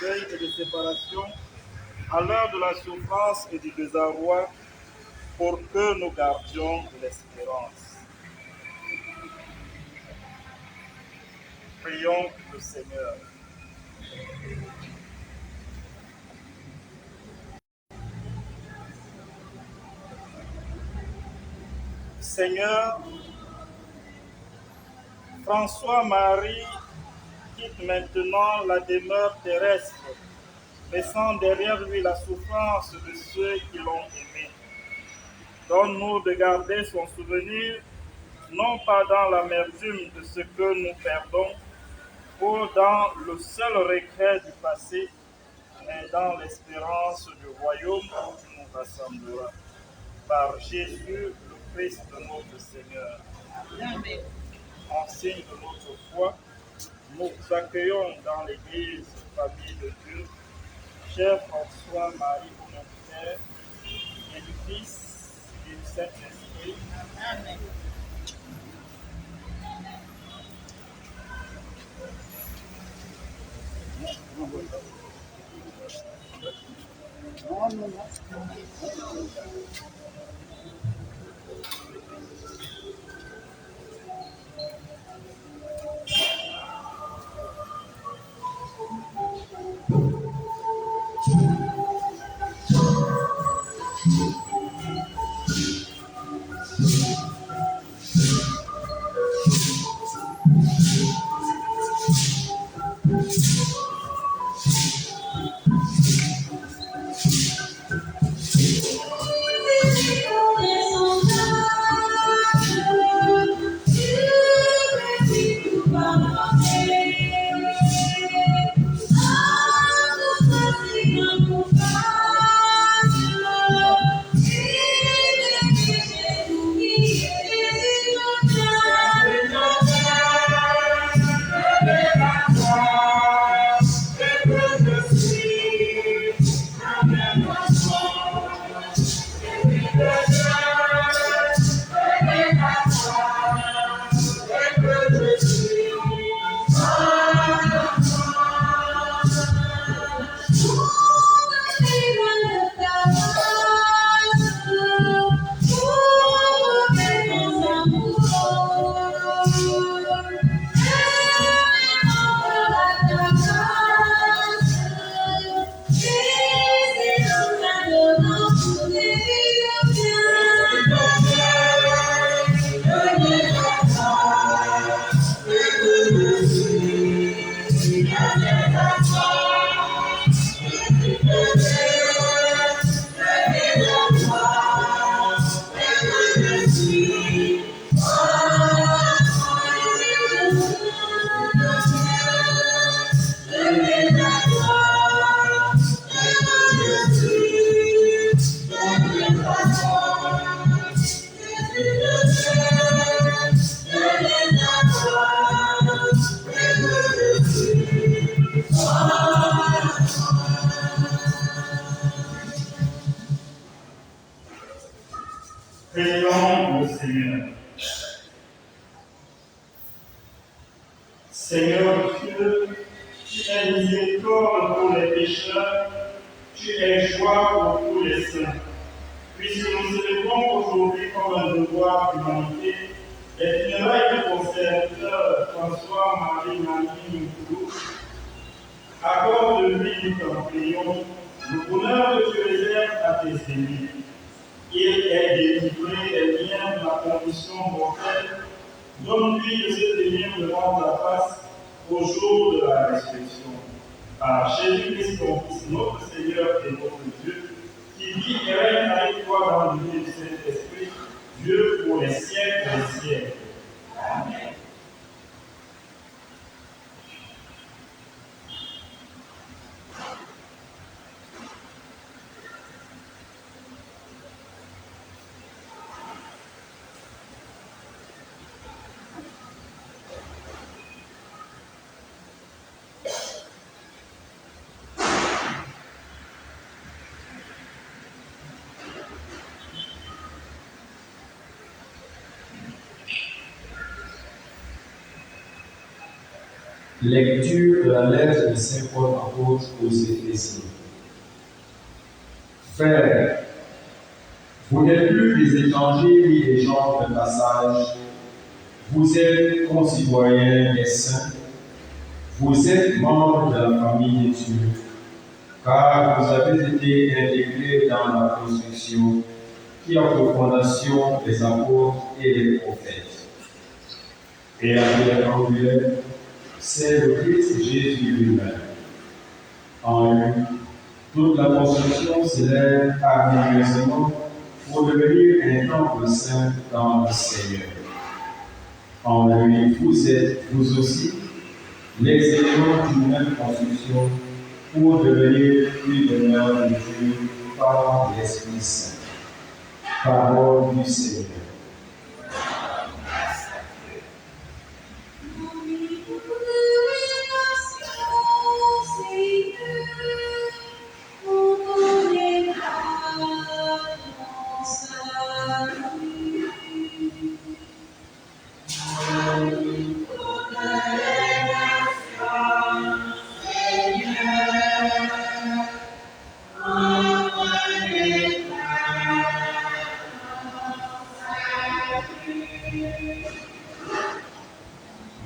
deuil et de séparation, à l'heure de la souffrance et du désarroi, pour que nous gardions l'espérance. Prions le Seigneur. Seigneur, François-Marie quitte maintenant la demeure terrestre, laissant derrière lui la souffrance de ceux qui l'ont aimé. Donne-nous de garder son souvenir, non pas dans l'amertume de ce que nous perdons, ou dans le seul regret du passé, mais dans l'espérance du royaume où tu nous rassembleras. Par Jésus, le Christ de notre Seigneur. Amen. En signe de notre foi, nous accueillons dans l'Église famille de Dieu, cher François-Marie, notre Père, et du Fils et du Saint-Esprit. Amen. Prions le Seigneur. Seigneur Dieu, tu es miséricorde pour les pécheurs, tu es joie pour tous les saints. Puisque nous célébrons aujourd'hui comme un devoir d'humanité les funérailles de ton serviteur François-Marie Moulou, accorde-lui, nous t'en prions, le bonheur que tu réserves à tes ennemis. Il est délivré des liens de la condition mortelle. Donne-lui de se tenir devant ta face au jour de la résurrection. Par Jésus-Christ, ton Fils, notre Seigneur et notre Dieu, qui vit et règne avec toi dans l'unité du Saint-Esprit, Dieu pour les siècles des siècles. Amen. Lecture de la lettre de Saint Paul apôtre aux Éphésiens. Frères, vous n'êtes plus des étrangers ni des gens de passage, vous êtes concitoyens des saints, vous êtes membres de la famille de Dieu, car vous avez été intégrés dans la construction qui a pour fondation les apôtres et les prophètes. Et la pierre angulaire, c'est le Christ Jésus lui-même. En lui, toute la construction s'élève harmonieusement pour devenir un temple saint dans le Seigneur. En lui, vous êtes, vous aussi, les éléments d'une même construction pour devenir une demeure de Dieu par l'Esprit Saint. Parole du Seigneur.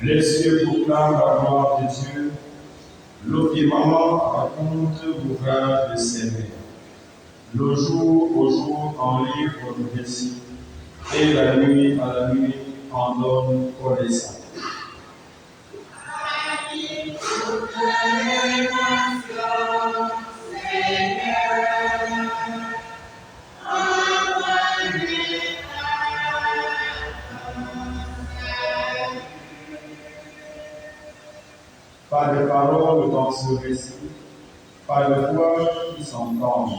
Les cieux proclament la gloire de Dieu, le firmament raconte l'ouvrage de ses mains. Le jour au jour en livre le récit, et la nuit à la nuit en donne connaissance. Pas de paroles dans ce récit, pas de voix qui s'entendent,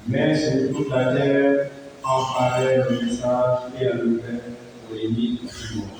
mais sur toute la terre en paraît le message et à l'ouvert pour les mythes du monde.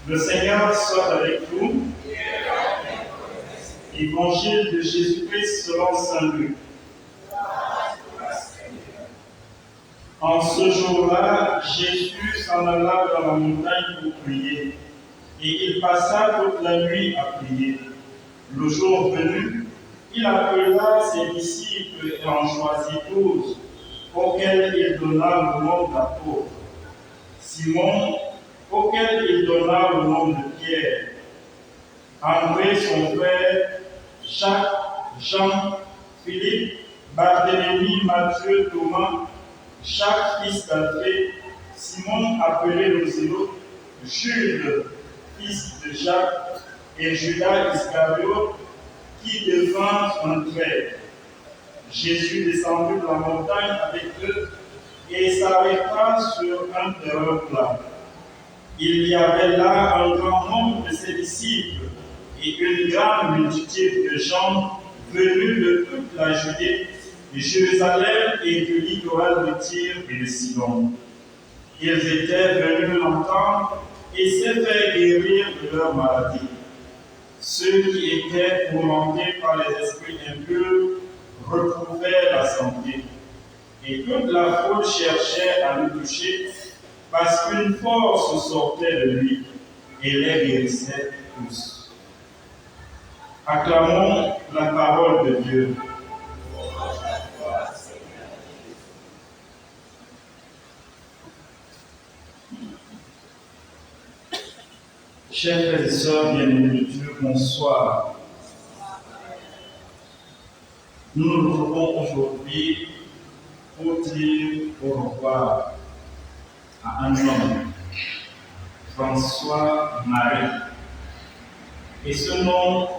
Le Seigneur soit avec vous. Évangile de Jésus-Christ selon saint Luc. En ce jour-là, Jésus s'en alla dans la montagne pour prier, et il passa toute la nuit à prier. Le jour venu, il appela ses disciples et en choisit 12, auxquels il donna le nom d'apôtres. Simon, auquel il donna le nom de Pierre, André son frère, Jacques, Jean, Philippe, Barthélemy, Matthieu, Thomas, Jacques, fils d'Alphée, Simon appelé le Zélote, Jude, fils de Jacques, et Judas Iscariote, qui devint un traître. Jésus descendit de la montagne avec eux et s'arrêta sur un terrain plat. Il y avait là un grand nombre de ses disciples et une grande multitude de gens venus de toute la Judée, de Jérusalem et du littoral de Tyr et de Sidon. Ils étaient venus l'entendre et s'est fait guérir de leur maladie. Ceux qui étaient tourmentés par les esprits impurs retrouvaient la santé. Et toute la foule cherchait à le toucher parce qu'une force sortait de lui et les guérissait tous. Acclamons la parole de Dieu. Chers frères et sœurs bien-aimés de Dieu, bonsoir. Nous nous retrouvons aujourd'hui pour dire au revoir à un homme, François-Marie. Et ce nom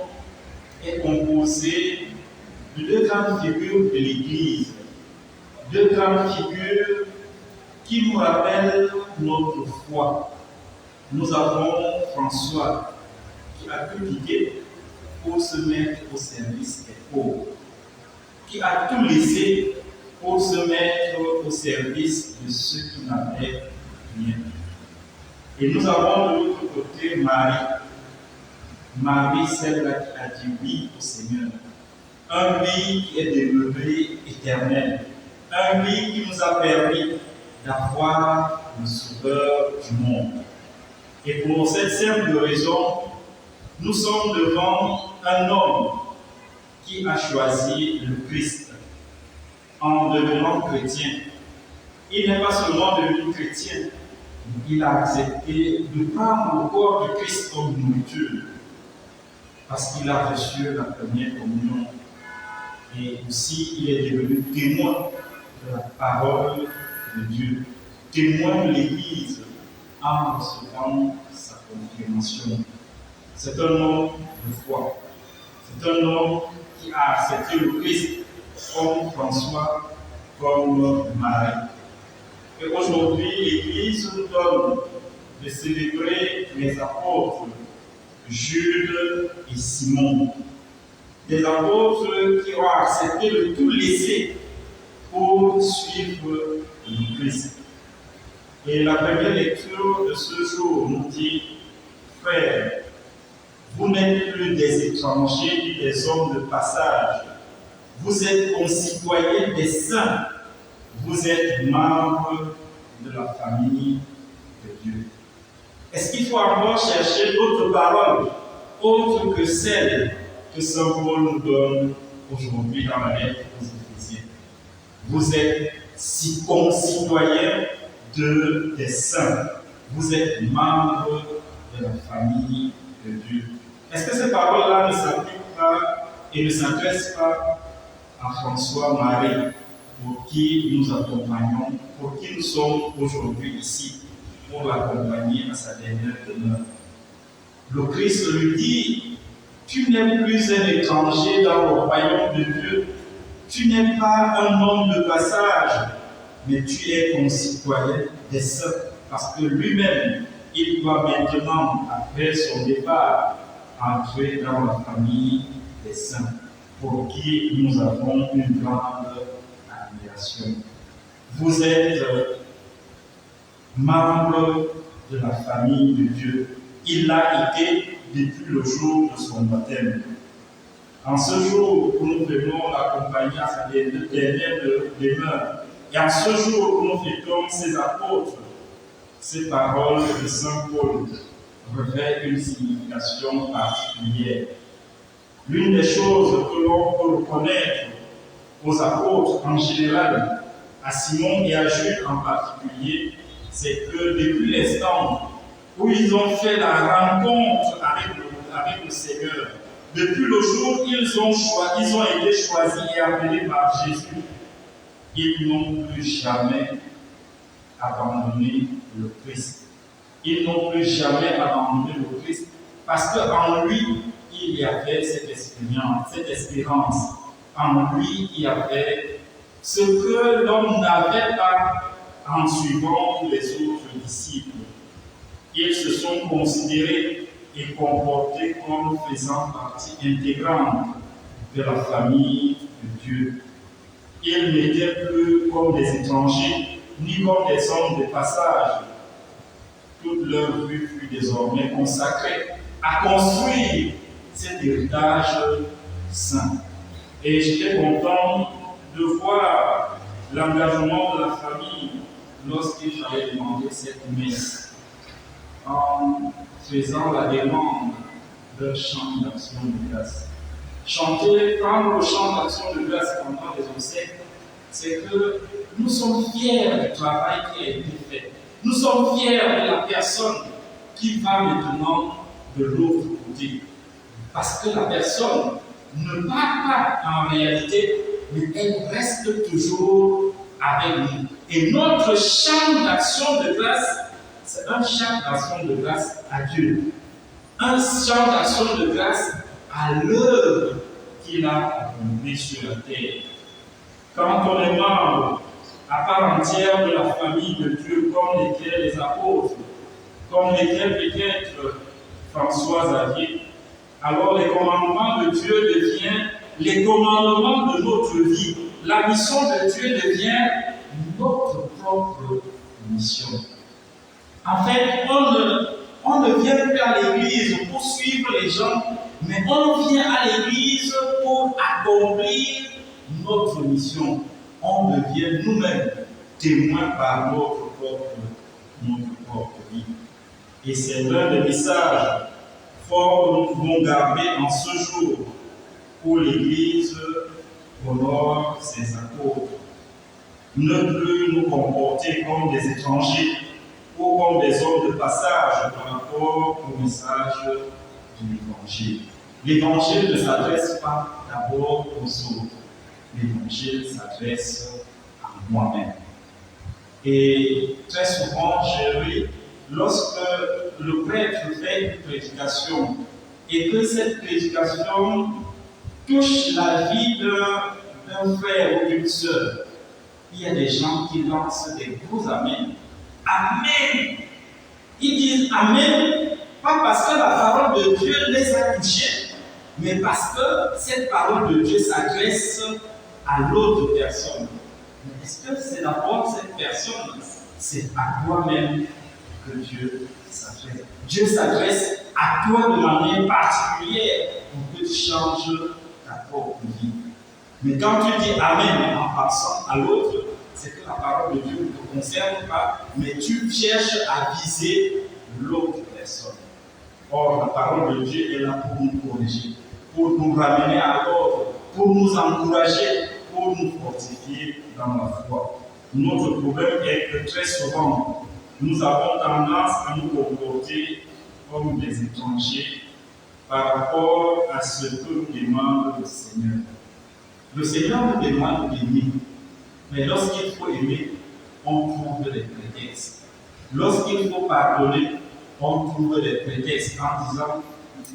est composé de deux grandes figures de l'Église, deux grandes figures qui nous rappellent notre foi. Nous avons François qui a tout quitté pour se mettre au service des pauvres, qui a tout laissé pour se mettre au service de ceux qui n'avaient rien. Et nous avons de l'autre côté Marie. Marie, celle-là qui a dit oui au Seigneur. Un oui qui est demeuré éternel. Un oui qui nous a permis d'avoir le Sauveur du monde. Et pour cette simple raison, nous sommes devant un homme qui a choisi le Christ en devenant chrétien. Il n'est pas seulement devenu chrétien, il a accepté de prendre le corps de Christ comme nourriture parce qu'il a reçu la première communion. Et aussi, il est devenu témoin de la parole de Dieu, témoin de l'Église en recevant sa confirmation. C'est un homme de foi. C'est un homme qui a accepté le Christ comme François, comme Marie. Et aujourd'hui, l'Église nous donne de célébrer les apôtres, Jude et Simon. Des apôtres qui ont accepté de tout laisser pour suivre le Christ. Et la première lecture de ce jour nous dit, frères, vous n'êtes plus des étrangers ni des hommes de passage. Vous êtes concitoyens des saints. Vous êtes membres de la famille de Dieu. Est-ce qu'il faut encore chercher d'autres paroles, autres que celles que Saint Paul nous donne aujourd'hui dans la lettre aux Éphésiens? Vous êtes si concitoyens des saints. Vous êtes membres de la famille de Dieu. Est-ce que ces paroles-là ne s'appliquent pas et ne s'adressent pas à François-Marie, pour qui nous accompagnons, pour qui nous sommes aujourd'hui ici, pour l'accompagner à sa dernière demeure? Le Christ lui dit, tu n'es plus un étranger dans le royaume de Dieu, tu n'es pas un homme de passage, mais tu es concitoyen des saints, parce que lui-même, il doit maintenant, après son départ, entrer dans la famille des saints, pour qui nous avons une grande admiration. Vous êtes membre de la famille de Dieu. Il l'a été depuis le jour de son baptême. En ce jour où nous venons l'accompagner à sa dernière demeure, et en ce jour où nous fêtons ses apôtres, ces paroles de Saint Paul revêtent une signification particulière. L'une des choses que l'on peut reconnaître aux apôtres en général, à Simon et à Jude en particulier, c'est que depuis l'instant où ils ont fait la rencontre avec le Seigneur. Depuis le jour où ils ont été choisis et appelés par Jésus, ils n'ont plus jamais abandonné le Christ. Ils n'ont plus jamais abandonné le Christ parce qu'en lui, il y avait cette espérance. En lui, il y avait ce que l'homme n'avait pas en suivant les autres disciples. Ils se sont considérés et comportés comme faisant partie intégrante de la famille de Dieu. Ils n'étaient plus comme des étrangers, ni comme des hommes de passage. Toute leur vie fut désormais consacrée à construire cet héritage saint. Et j'étais content de voir l'engagement de la famille lorsqu'il fallait demander cette messe, en faisant la demande d'un chant d'action de grâce. Prendre le chant d'action de grâce pendant les obsèques, c'est que nous sommes fiers du travail qui a été fait. Nous sommes fiers de la personne qui va maintenant de l'autre côté. Parce que la personne ne part pas en réalité, mais elle reste toujours avec nous. Et notre chant d'action de grâce, c'est un chant d'action de grâce à Dieu. Un chant d'action de grâce à l'œuvre qu'il a accomplie sur la terre. Quand on est membre à part entière de la famille de Dieu, comme l'étaient les apôtres, comme l'était peut-être François Xavier, alors les commandements de Dieu deviennent les commandements de notre vie. La mission de Dieu devient notre propre mission. En fait, on ne vient plus à l'église pour suivre les gens, mais on vient à l'église pour accomplir notre mission. On devient nous-mêmes témoins par notre propre vie. Et c'est l'un des messages forts que nous pouvons garder en ce jour où l'Église honore ses apôtres. Ne plus nous comporter comme des étrangers ou comme des hommes de passage par rapport au message de l'Évangile. L'Évangile ne s'adresse pas d'abord aux autres. L'Évangile s'adresse à moi-même. Et très souvent, j'ai ri lorsque le prêtre fait une prédication et que cette prédication touche la vie d'un frère ou d'une sœur, il y a des gens qui lancent des gros amens. Amen. Ils disent amen, pas parce que la parole de Dieu les a touchés, mais parce que cette parole de Dieu s'adresse à l'autre personne. Mais est-ce que c'est d'abord cette personne? C'est à toi-même que Dieu s'adresse. Dieu s'adresse à toi de manière particulière pour que tu changes ta propre vie. Mais quand tu dis amen en passant à l'autre, c'est que la parole de Dieu ne te concerne pas, mais tu cherches à viser l'autre personne. Or, la parole de Dieu est là pour nous corriger, pour nous ramener à l'ordre, pour nous encourager, pour nous fortifier dans la foi. Notre problème est que très souvent, nous avons tendance à nous comporter comme des étrangers par rapport à ce que nous demande le Seigneur. Le Seigneur nous demande d'aimer, mais lorsqu'il faut aimer, on trouve des prétextes. Lorsqu'il faut pardonner, on trouve des prétextes en disant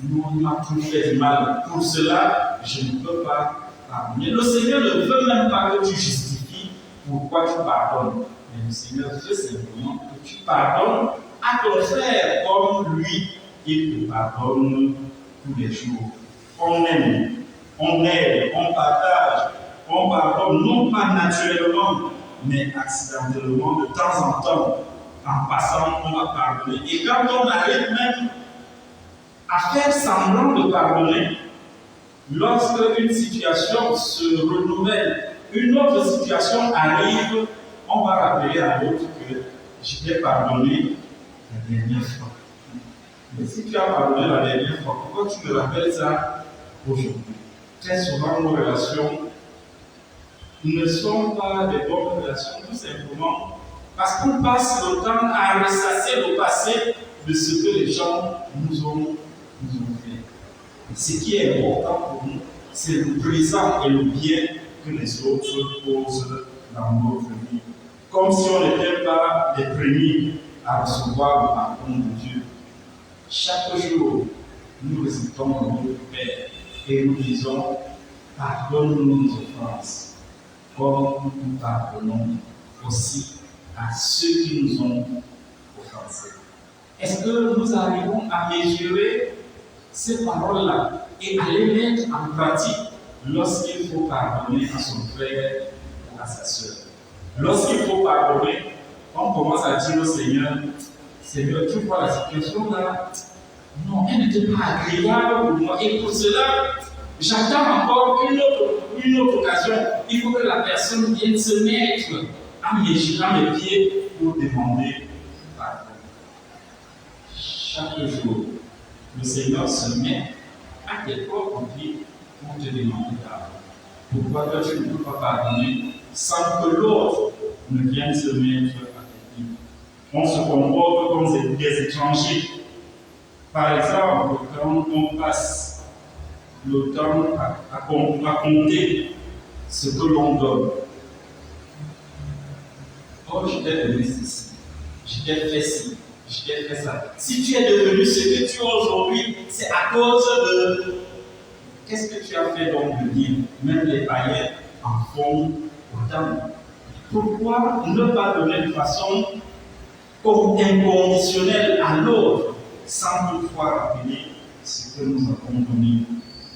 nous, on a tout fait du mal. Pour cela, je ne peux pas pardonner. Le Seigneur ne veut même pas que tu justifies pourquoi tu pardonnes. Mais le Seigneur veut simplement que tu pardonnes à ton frère comme lui, il te pardonne tous les jours. On aime, on aide, on partage, on pardonne, non pas naturellement, mais accidentellement, de temps en temps. En passant, on va pardonner. Et quand on arrive même à faire semblant de pardonner, lorsque une situation se renouvelle, une autre situation arrive, on va rappeler à l'autre que je t'ai pardonné la dernière fois. Mais si tu as pardonné la dernière fois, pourquoi tu me rappelles ça aujourd'hui? Très souvent, nos relations ne sont pas des bonnes relations, tout simplement parce qu'on passe le temps à ressasser le passé de ce que les gens nous ont nous ont fait. Et ce qui est important pour nous, c'est le présent et le bien que les autres posent dans notre vie. Comme si on n'était pas les premiers à recevoir le pardon de Dieu. Chaque jour, nous récitons notre Père et nous disons, pardonne-nous nos offenses, comme nous pardonnons aussi à ceux qui nous ont offensés. Est-ce que nous arrivons à mesurer ces paroles-là et à les mettre en pratique lorsqu'il faut pardonner à son frère ou à sa soeur? Lorsqu'il faut pardonner, on commence à dire au Seigneur, Seigneur, tu vois la situation là, non, elle n'était pas agréable pour moi. Et pour cela, j'attends encore une autre occasion. Il faut que la personne vienne se mettre à mes pieds pour demander pardon. Chaque jour, le Seigneur se met à tes propres pieds pour te demander pardon. Pourquoi toi tu ne peux pas pardonner sans que l'autre ne vienne se mettre à tes pieds? On se comporte comme des étrangers. Par exemple, quand on passe le temps à compter ce que l'on donne. Oh, je t'ai donné ceci, je t'ai fait ci, je t'ai fait ça. Si tu es devenu ce que tu es aujourd'hui, c'est à cause de qu'est-ce que tu as fait donc de bien. Même les païens en font autant. Pourquoi ne pas donner de façon inconditionnelle à l'autre sans toutefois rappeler ce que nous avons donné?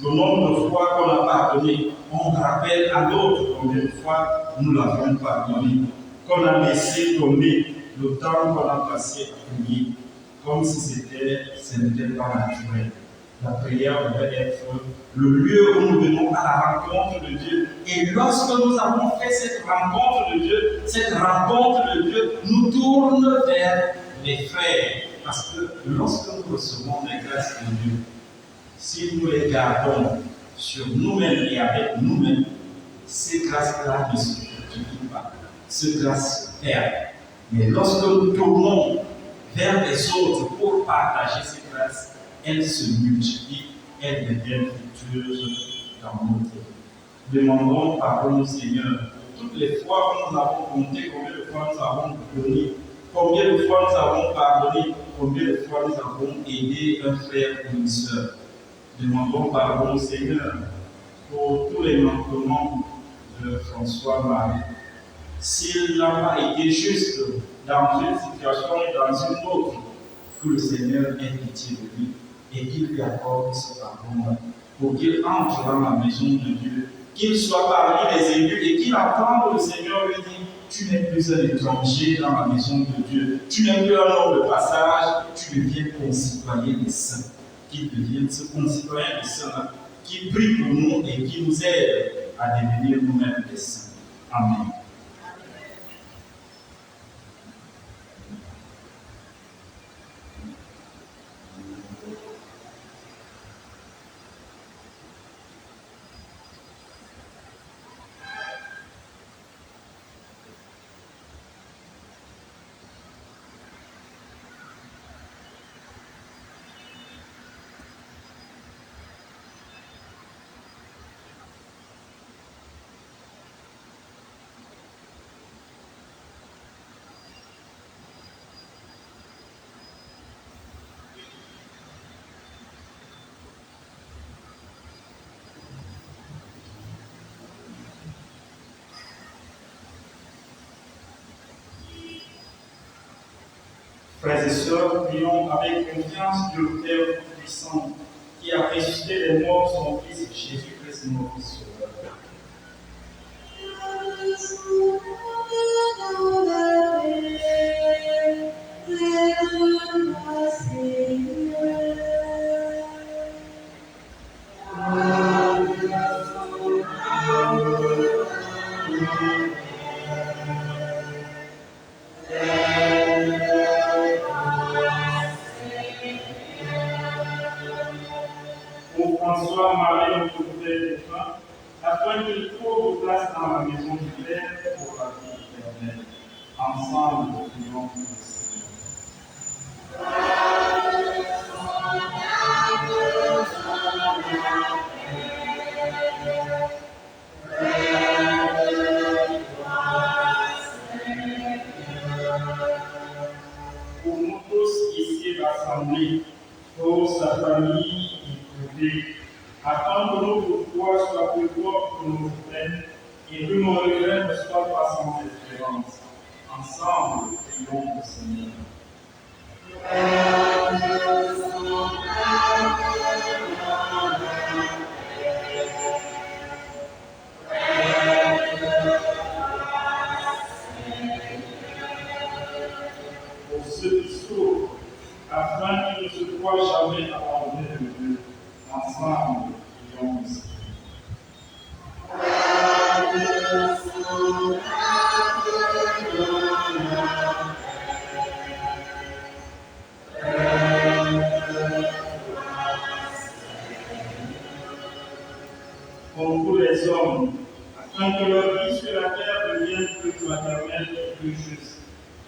Le nombre de fois qu'on a pardonné, on rappelle à l'autre combien de fois nous l'avons pardonné, qu'on a laissé tomber le temps qu'on a passé à prier, comme si ce n'était pas naturel. La prière devait être le lieu où nous venons à la rencontre de Dieu. Et lorsque nous avons fait cette rencontre de Dieu nous tourne vers les frères. Parce que lorsque nous recevons les grâces de Dieu, si nous les gardons sur nous-mêmes et avec nous-mêmes, ces grâces-là ne se multiplient pas. Ces grâces se perdent. Mais lorsque nous tournons vers les autres pour partager ces grâces, elles se multiplient, elles deviennent fructueuses dans notre vie. Demandons pardon au Seigneur. Toutes les fois où nous avons compté, combien de fois nous avons donné, combien de fois nous avons pardonné, combien de fois nous avons aidé un frère ou une soeur. Demandons pardon au Seigneur pour tous les manquements de François-Marie. S'il n'a pas été juste dans une situation et dans une autre, que le Seigneur ait pitié de lui et qu'il lui accorde ce pardon pour qu'il entre dans la maison de Dieu, qu'il soit parmi les élus et qu'il entende le Seigneur lui dire: tu n'es plus un étranger dans la maison de Dieu, tu n'es plus un homme de passage, tu deviens concitoyen des saints. Qu'il devienne ce concitoyen des saints qui prie pour nous et qui nous aide à devenir nous-mêmes des saints. Amen. Frères et sœurs, prions avec confiance Dieu le Père Tout-Puissant, qui a ressuscité les morts son Fils Jésus-Christ, notre Sauveur. François-Marie, notre Père défunt, afin qu'il trouve place dans la maison du Père pour la vie éternelle. Ensemble, nous prions pour le Seigneur. famille éprouvée, attends que notre foi soit plus forte que nos peines et que nos regrets ne soient pas sans espérance. Ensemble, prions le Seigneur. Pour ceux qui souffrent, afin qu'ils ne se croient jamais abandonnés de Dieu, ensemble, prions le Seigneur. Pour tous les hommes, afin que leur vie sur la terre devienne plus fraternelle et plus juste.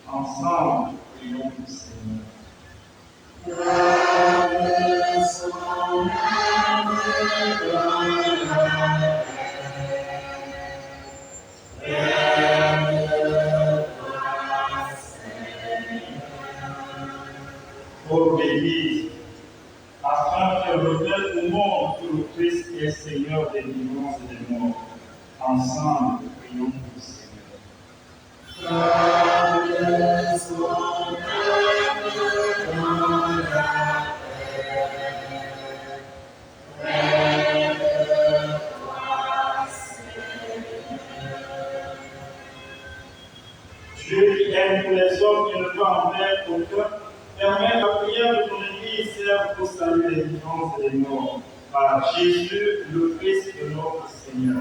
Ensemble, prions le Seigneur. Pour l'Église, afin qu'elle révèle au monde que le Christ est Seigneur des vivants et des morts. Ensemble, prions le Seigneur. Dieu qui aime tous les hommes et ne peut en faire aucun, permet la prière de ton Église serve pour saluer les vivants et les morts. Par Jésus, le Christ de notre Seigneur.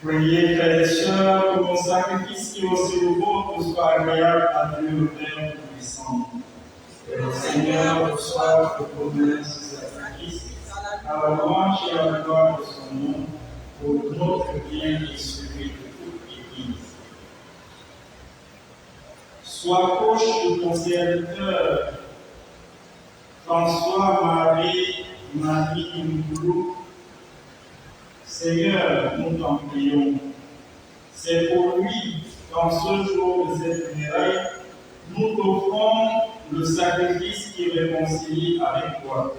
Priez, frères et sœurs, pour mon sacrifice qui aussi le vôtre soit agréable à Dieu le Père Tout-Puissant. Que le Seigneur reçoive vos promesses ce sacrifice à la louange et à la gloire de son nom, pour notre bien et celui de toute l'Église. Sois proche de ton serviteur, François-Marie Moulou. Seigneur, nous t'en prions. C'est pour lui, dans ce jour de cette funéraille, nous t'offrons le sacrifice qui réconcilie avec toi.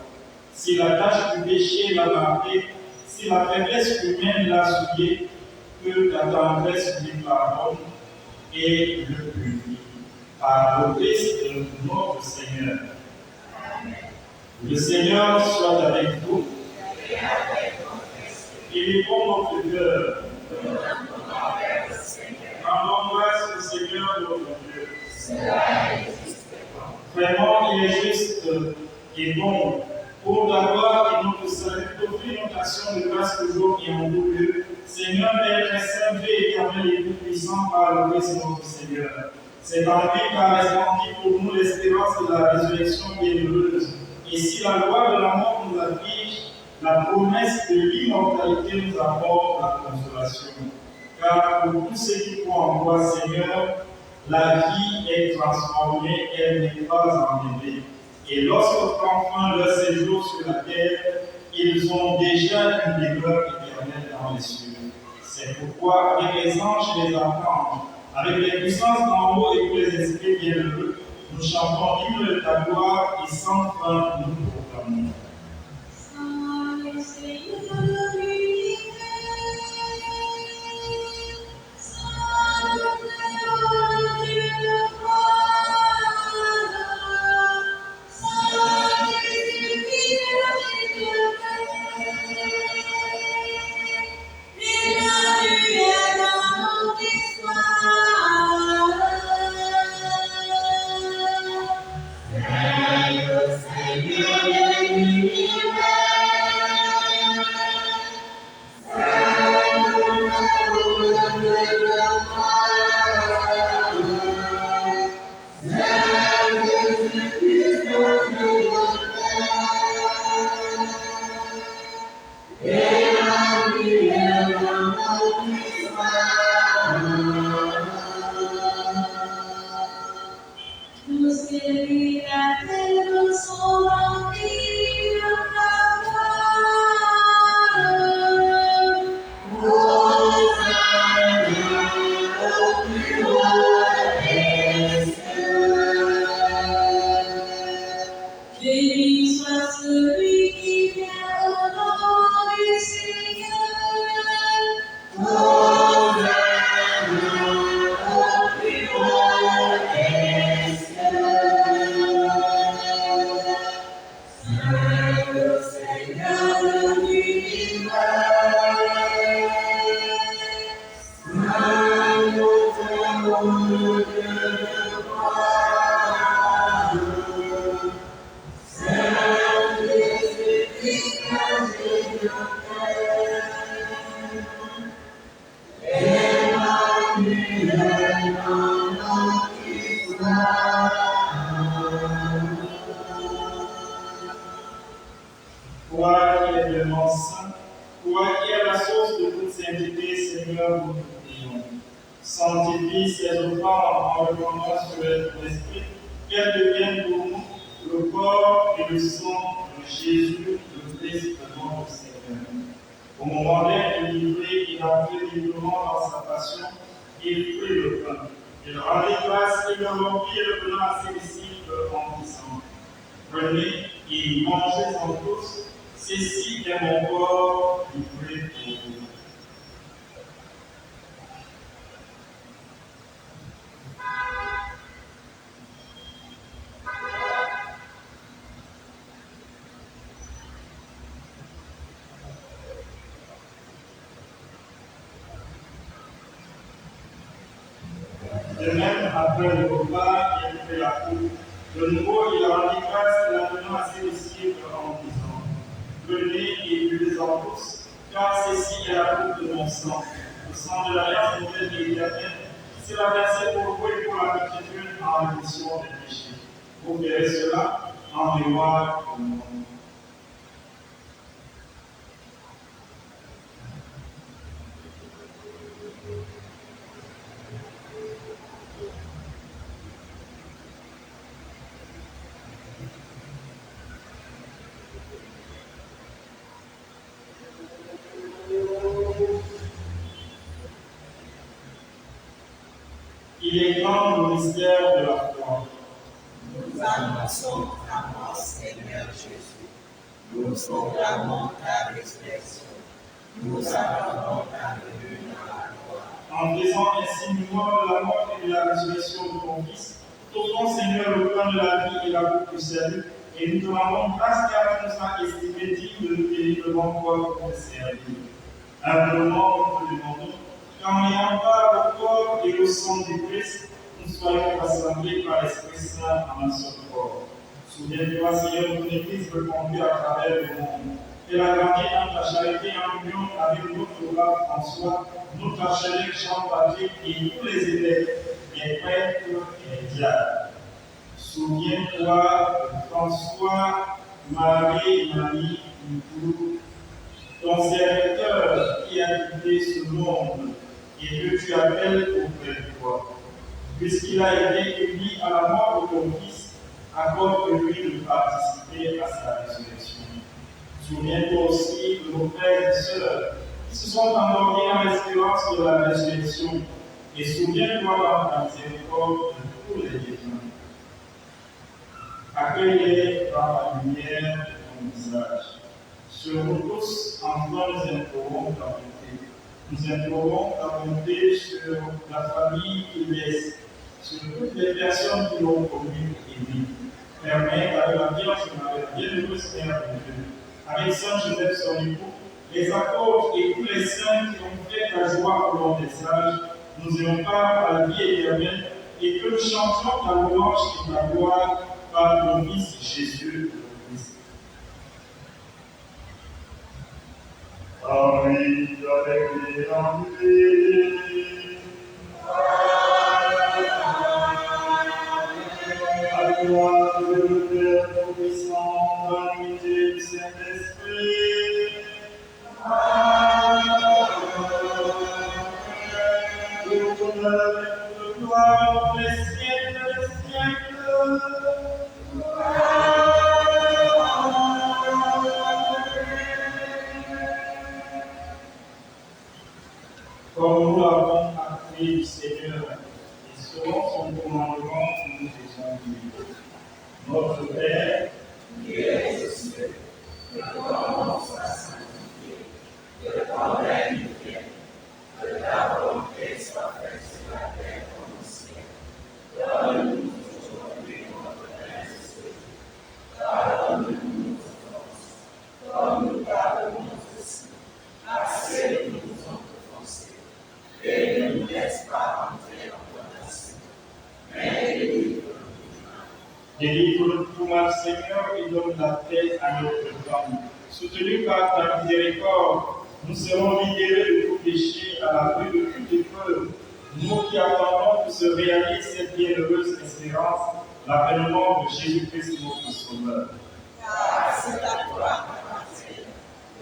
Si la tâche du péché l'a marqué, si la faiblesse humaine l'a souillé, que ta tendresse lui pardonne et le purifie. Par le Christ notre Seigneur. Le Seigneur soit avec vous. Élevons notre cœur. Rendons grâce au Seigneur notre Dieu. Vraiment, il est juste et bon pour d'avoir et notre salut, d'offrir notre action de grâce toujours et en tout lieu. Seigneur, Père très saint, Dieu éternel et tout-puissant, par le Christ notre Seigneur. C'est en lui qu'a répandue pour nous l'espérance de la résurrection bienheureuse. Et si la loi de la mort nous afflige, la promesse de l'immortalité nous apporte la consolation. Car pour tous ceux qui croient en toi, Seigneur, la vie est transformée, elle n'est pas enlevée. Et lorsque prend fin leur séjour sur la terre, ils ont déjà une demeure éternelle dans les cieux. C'est pourquoi, avec les anges et les archanges, avec les puissances d'en haut et tous les esprits bienheureux, nous chantons l'hymne de ta gloire et sans fin nous proclamons. Toi qui es vraiment saint, toi qui es la source de toute sainteté, Seigneur, nous te prions. Sanctifie ces offrandes en répandant sur l'Esprit, qu'elles deviennent pour nous le corps et le sang de Jésus, le Christ de notre Seigneur. Au moment d'être livré, il a pris librement dans sa passion, il prit le pain. Il rendit grâce et le rompit et le donna à ses disciples en disant: Prenez et mangez-en tous, ceci est mon corps livré pour vous. De même, après le repas, il a fait la coupe. De nouveau, il a rendu grâce et l'a donné à ses disciples en disant, venez et buvez-en tous, car ceci est la coupe de mon sang, le sang de l'alliance nouvelle et éternelle, qui sera versé pour vous et pour la multitude en rémission des péchés. Vous verrez cela en mémoire de moi. Il est grand le mystère de la foi. Nous annonçons ta mort, Seigneur Jésus. Nous proclamons ta résurrection. Nous attendons ta venue dans la gloire. En faisant ainsi mémoire de la mort et de la résurrection de ton Fils, t'offrons, Seigneur, le pain de la vie et la coupe du salut, et nous te rendons grâce car tu nous as estimés dignes de nous bénir devant toi pour te servir. Humblement, nous te demandons qu'en ayant part au corps et au sang du Christ, nous soyons rassemblés par l'Esprit Saint en un seul corps. Souviens-toi, Seigneur, de ton Église répandue à travers le monde. Et la grandir dans ta charité en union avec notre roi François, notre archevêque Jean-Patrick et tous les évêques, les prêtres et les diacres. Souviens-toi de François, Marie, Marie, Nicolas, ton serviteur qui a quitté ce monde et que tu appelles auprès de toi. Puisqu'il a été uni à la mort de ton Fils, accorde-lui de participer à sa résurrection. Souviens-toi aussi de nos frères et sœurs qui se sont endormis en l'espérance de la résurrection, et souviens-toi par ta miséricorde de tous les défunts. Accueille-les par la lumière de ton visage. Sur nous tous, enfin, nous implorons ta bonté. Nous implorons ta bonté sur la famille qui laisse, sur toutes les personnes qui l'ont connue et vivent. Permets avec la Vierge Marie, bienheureuse Mère de Dieu, avec Saint Joseph son époux, les apôtres et tous les saints qui ont fait ta joie au long des âges, nous ayons part à la vie éternelle et que nous chantions ta louange et ta gloire par ton Fils Jésus le Christ. Ah oui, avec les envies. À toi, le Père Tout-Puissant, dans l'unité du Saint-Esprit. Tout honneur et toute gloire pour les siècles des siècles. Comme nous l'avons appris du Seigneur, et selon son commandement, nous faisons vivre. Notre Père, qui es aux cieux, que ton nom soit sanctifié, que ton règne vienne, que ta volonté soit faite sur la terre comme au ciel. Donne-nous aujourd'hui notre pain quotidien. Pardonne-nous nos offenses, comme nous pardonnons aussi à ceux qui nous ont offensés. Et ne nous laisse pas entrer en tentation, mais délivre-nous. délivre-nous tout mal, Seigneur, et donne la paix à notre temps. Soutenus par ta miséricorde, nous serons libérés de tout péché à l'abri de toute épreuve. Nous qui attendons que se réalise cette bienheureuse espérance, l'avènement de Jésus-Christ notre Sauveur. Car c'est la gloire qu'appartient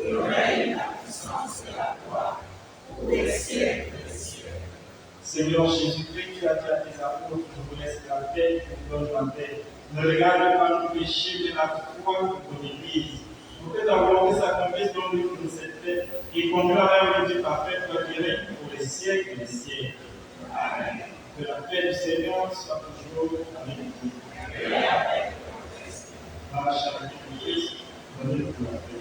le règne, la puissance et la gloire pour les siècles des siècles. Seigneur Jésus-Christ, tu as dit à tes apôtres, je vous laisse la paix, je vous donne la paix. Ne regarde pas nos péchés, mais la foi de ton Église. Pour que ta volonté s'accomplisse dans nous de cette paix et conduire à la vérité parfaite, toi qui règnes pour les siècles et les siècles. Amen. Que la paix du Seigneur soit toujours avec vous. Dans la charité du Christ, donnez-nous la paix.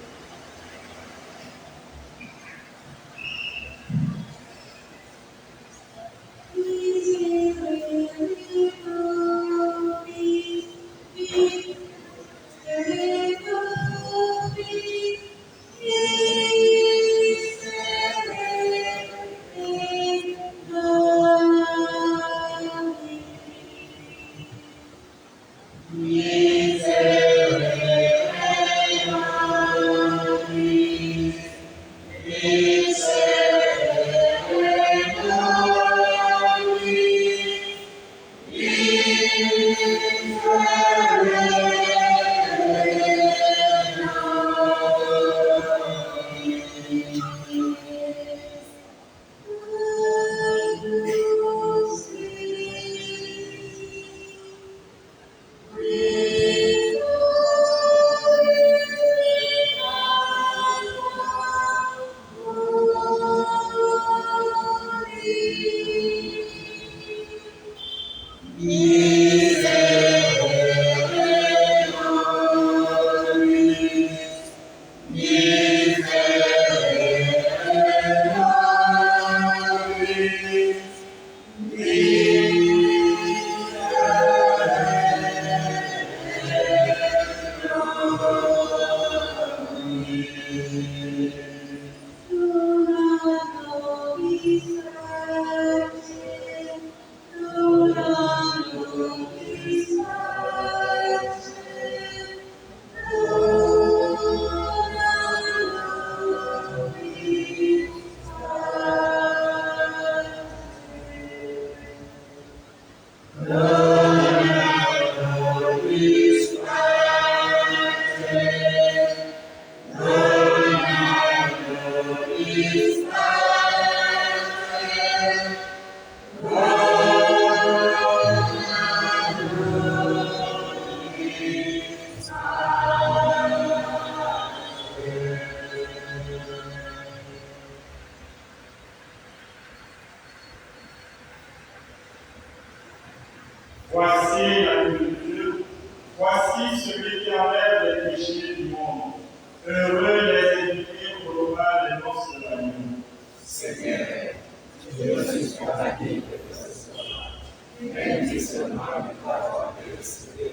celui qui enlève les péchés du monde. Heureux les ennemis pour le mal des noces de l'agneau. Seigneur, je suis condamné de ce soir, mais dis seulement une parole de l'Esprit.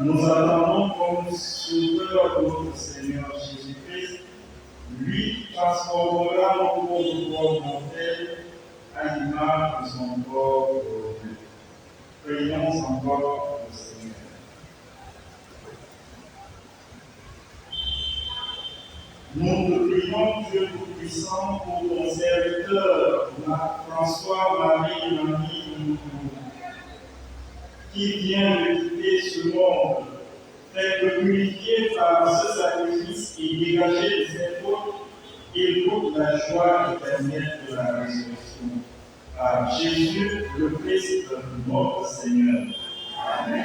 Nous attendons comme sauveur de notre Seigneur Jésus-Christ, lui transformera nos pauvres corps mortels à l'image de son corps glorieux. Prions encore le Seigneur. Nous te prions, Dieu Tout-Puissant, pour ton serviteur, François-Marie Marie, qui vient de quitter ce monde. Fais-le purifier par ce sacrifice et dégager de ses fautes et toute la joie éternelle de la résurrection. Par Jésus, le Christ, notre Seigneur. Amen.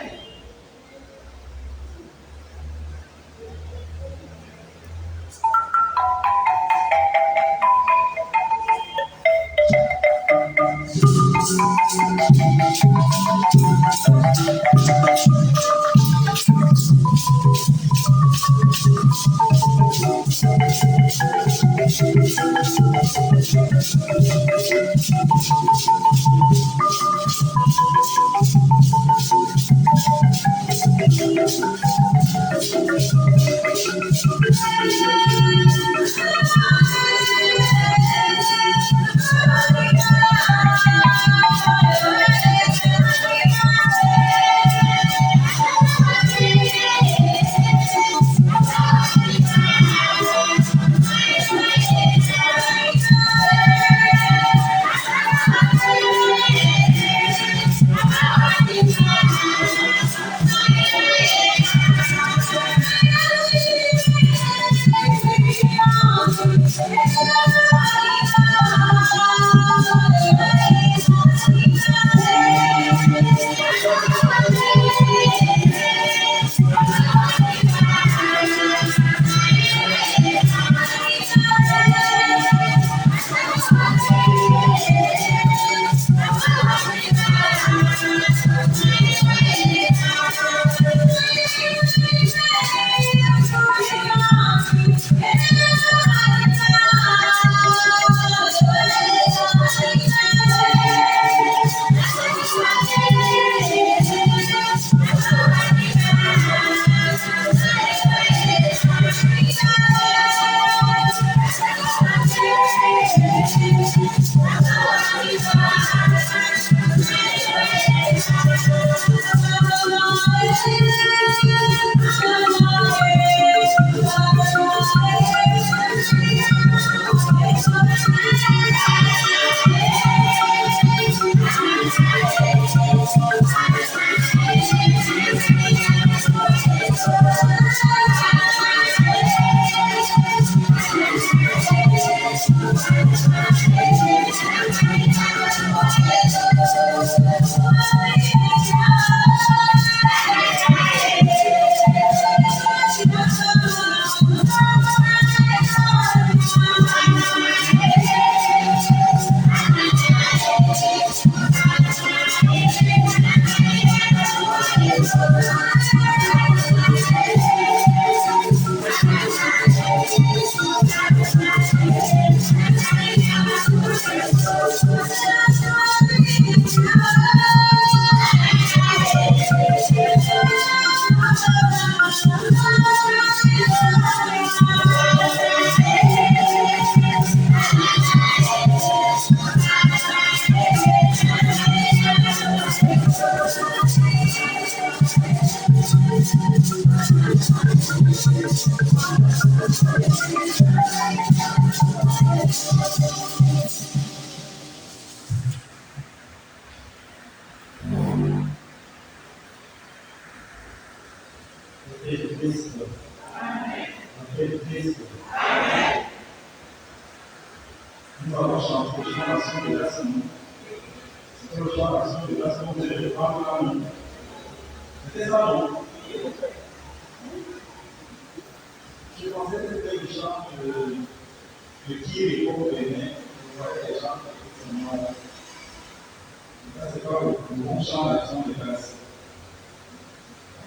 bon chant d'action de grâce.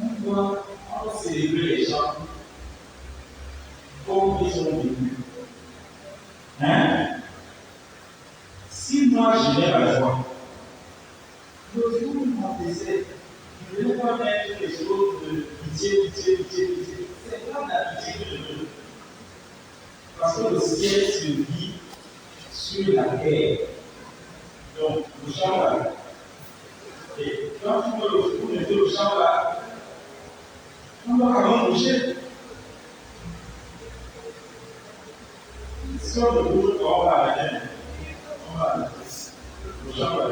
On doit célébrer les gens comme ils ont vécu. Hein? Si moi je viens à la joie, le jour où mon décès, je ne vais pas mettre les choses de pitié. C'est pas de la pitié que je veux. Parce que le ciel se vit sur la terre. Donc, le chant là. Et quand tu vois le chant là, on doit quand même bouger. Si on ne bouge pas, on va arrêter. On va arrêter. Le chant là.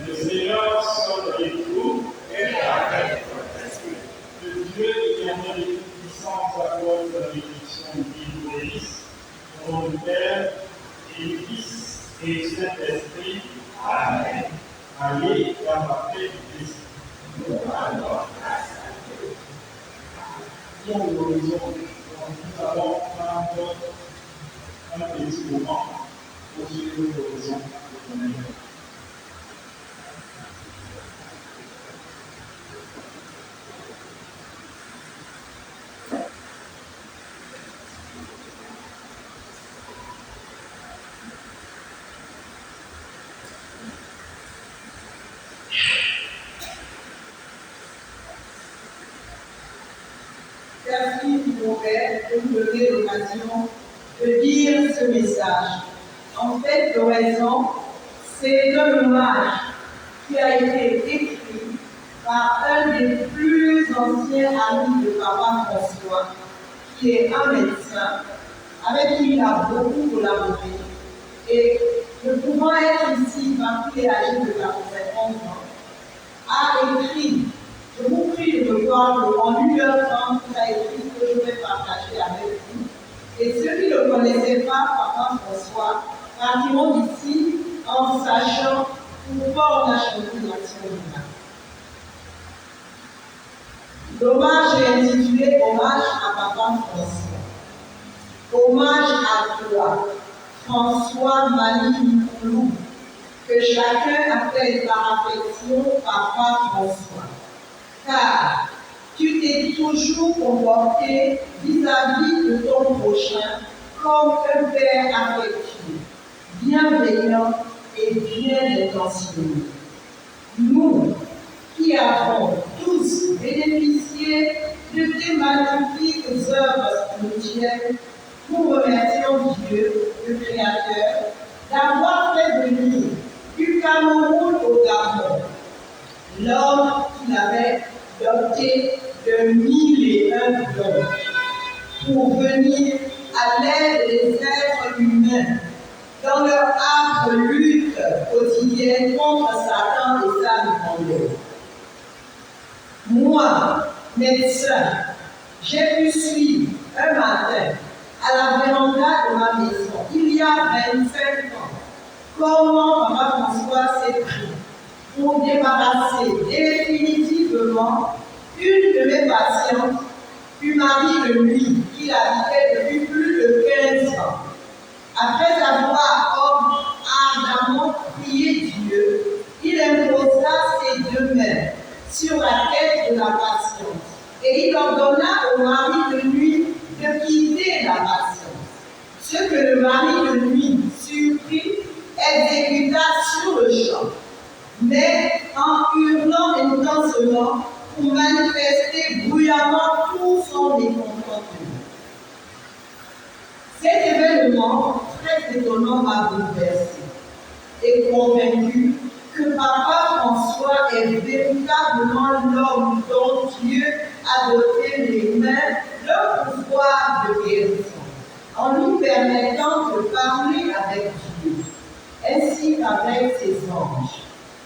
Le Seigneur soit avec vous et avec votre esprit. Que Dieu éternel et tout-puissant accorde la bénédiction qui vous bénisse, au nom du Père et du Fils et du Saint-Esprit. Amen. Allez dans la paix du Christ. Nous allons grâce à Dieu. Nous allons prendre un petit moment pour suivre l'horizon de ton amour. Merci mon Père de nous donner l'occasion de dire ce message. En fait, l'oraison, c'est un hommage qui a été écrit par un des plus anciens amis de Papa François, qui est un médecin avec qui il a beaucoup collaboré. Et de pouvoir être ici, parce qu'il est âgé de 91 ans, a écrit. Je vous prie de me voir en 1h30, il a écrit ce que je vais partager avec vous. Et ceux qui ne connaissaient pas Papa François partiront d'ici en sachant pourquoi on a choisi l'action humaine. L'hommage est intitulé Hommage à Papa François. Hommage à toi, François Mali Nicoulou, que chacun appelle par affection Papa François. Car tu t'es toujours comporté vis-à-vis de ton prochain comme un père affectueux, bienveillant et bien intentionné. Nous, qui avons tous bénéficié de tes magnifiques œuvres spirituelles, nous remercions Dieu, le Créateur, d'avoir fait venir du Cameroun au Gabon l'homme qu'il avait doté de 1001 dons pour venir à l'aide des êtres humains dans leur âpre lutte quotidienne contre Satan et sa grandeur. Moi, médecin, j'ai pu suivre un matin à la véranda de ma maison, il y a 25 ans, comment Papa François s'est pris pour débarrasser définitivement une de mes patientes du mari de nuit qu'il habitait depuis plus de 15 ans. Après avoir ardemment prié Dieu, il imposa ses deux mains sur la tête de la patiente et il ordonna au mari de nuit de quitter la patiente. Ce que le mari de nuit surpris exécuta sur le champ, mais en hurlant intensement pour manifester bruyamment tout son mécontentement. Cet événement très étonnant m'a bouleversé et convaincu que Papa François est véritablement l'homme dont Dieu a doté les mains d'un pouvoir de guérison, en lui permettant de parler avec Dieu, ainsi qu'avec ses anges,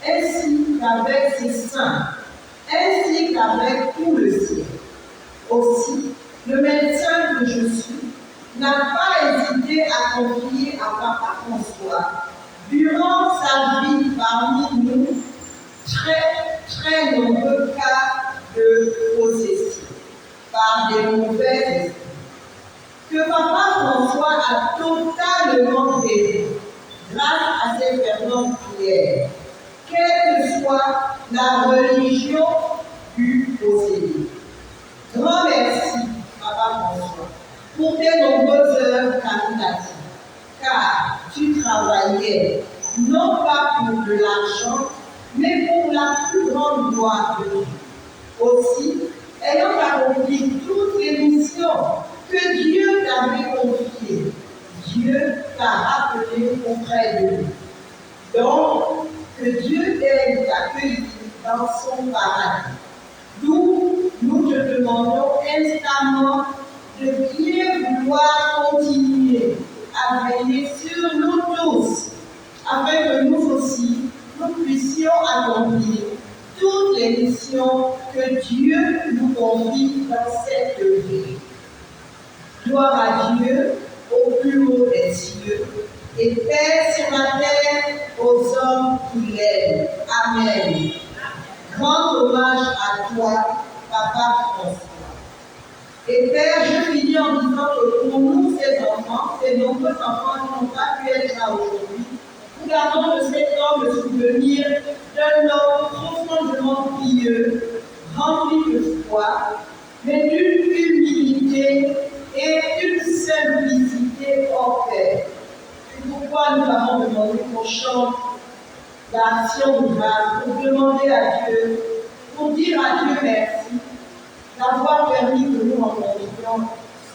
ainsi qu'avec ses saints, ainsi qu'avec tout le ciel. Aussi, le médecin que je suis n'a pas hésité à confier à Papa François, durant sa vie parmi nous, très nombreux cas de possession par des mauvais esprits, que Papa François a totalement guéri grâce à ses ferventes prières, quelle que soit la religion du possédé. Grand merci, Papa François, pour tes nombreuses œuvres caritatives, car tu travaillais non pas pour de l'argent, mais pour la plus grande gloire de Dieu. Aussi, ayant accompli toutes les missions que Dieu t'avait confiées, Dieu t'a rappelé auprès de lui. Donc, que Dieu t'aide t'accueillir dans son paradis. D'où nous te demandons instamment de bien vouloir continuer à veiller sur nous tous, afin que nous aussi, nous puissions accomplir toutes les missions que Dieu nous confie dans cette vie. Gloire à Dieu au plus haut des cieux et paix sur la terre aux hommes qui l'aiment. Amen. Grand hommage à toi, Papa François. Et Père, je finis en disant que pour nous, ces enfants, ces nombreux enfants qui n'ont pas pu être là aujourd'hui, nous gardons de cet homme le souvenir d'un homme profondément pieux, rempli de foi, mais d'une humilité et d'une simplicité hors pair. C'est pourquoi nous avons demandé qu'on chante l'action du mal, pour demander à Dieu, pour dire à Dieu merci, d'avoir permis que nous rencontrions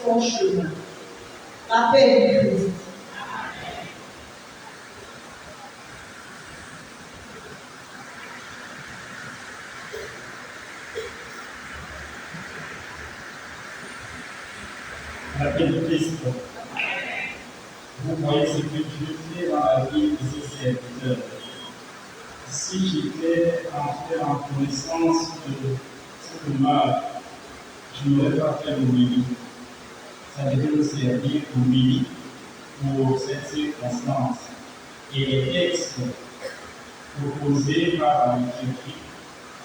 son chemin. La paix du Christ. La paix du Christ. Vous voyez ce que Dieu fait dans la vie de ses serviteurs. Si j'étais entré en connaissance de ce mal, je n'aurais pas fait l'homélie. Ça devait me servir d'homélie pour cette circonstance. et les textes proposés par la liturgie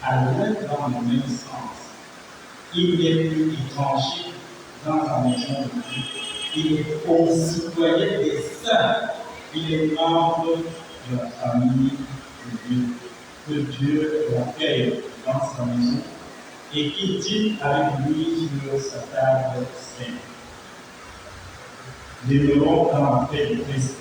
allaient dans le même sens. Il n'est plus étranger dans la maison de Dieu. Il est concitoyen des saints. Il est membre de la famille de Dieu. Que Dieu l'accueille dans sa maison et qu'il dîne avec lui sur sa table sainte. Demeurons dans la paix de Christ.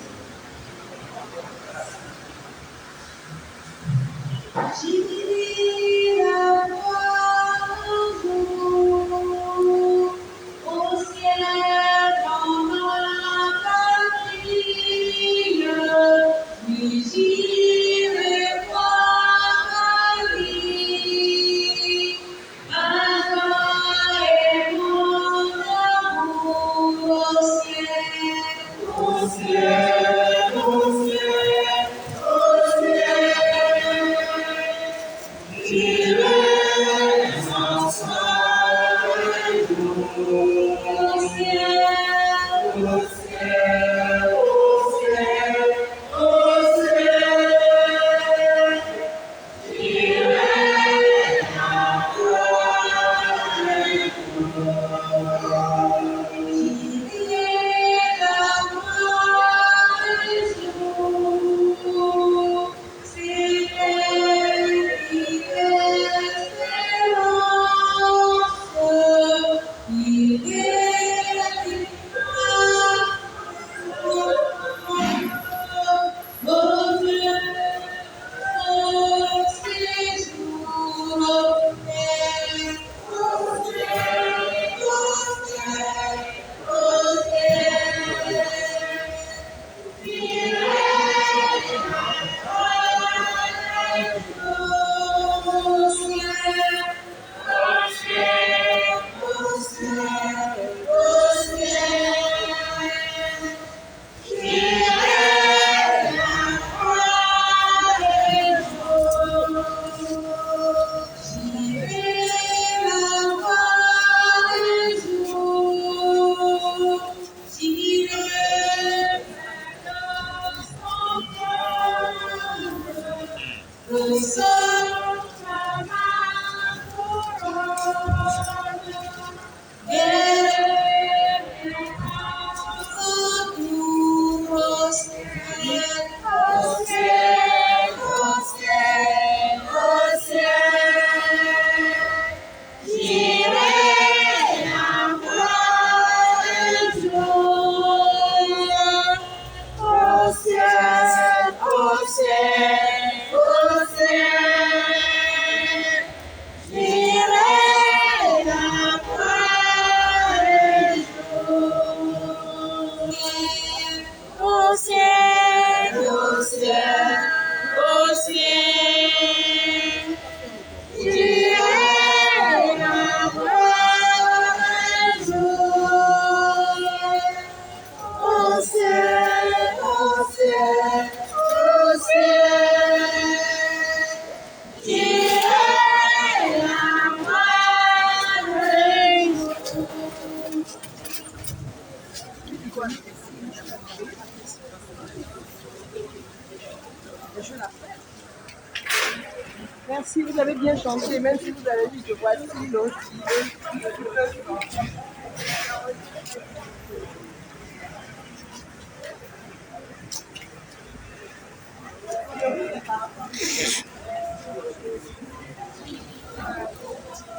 Merci, vous avez bien chanté, même si vous avez dit que voici l'autre.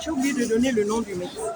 J'ai oublié de donner le nom du médecin.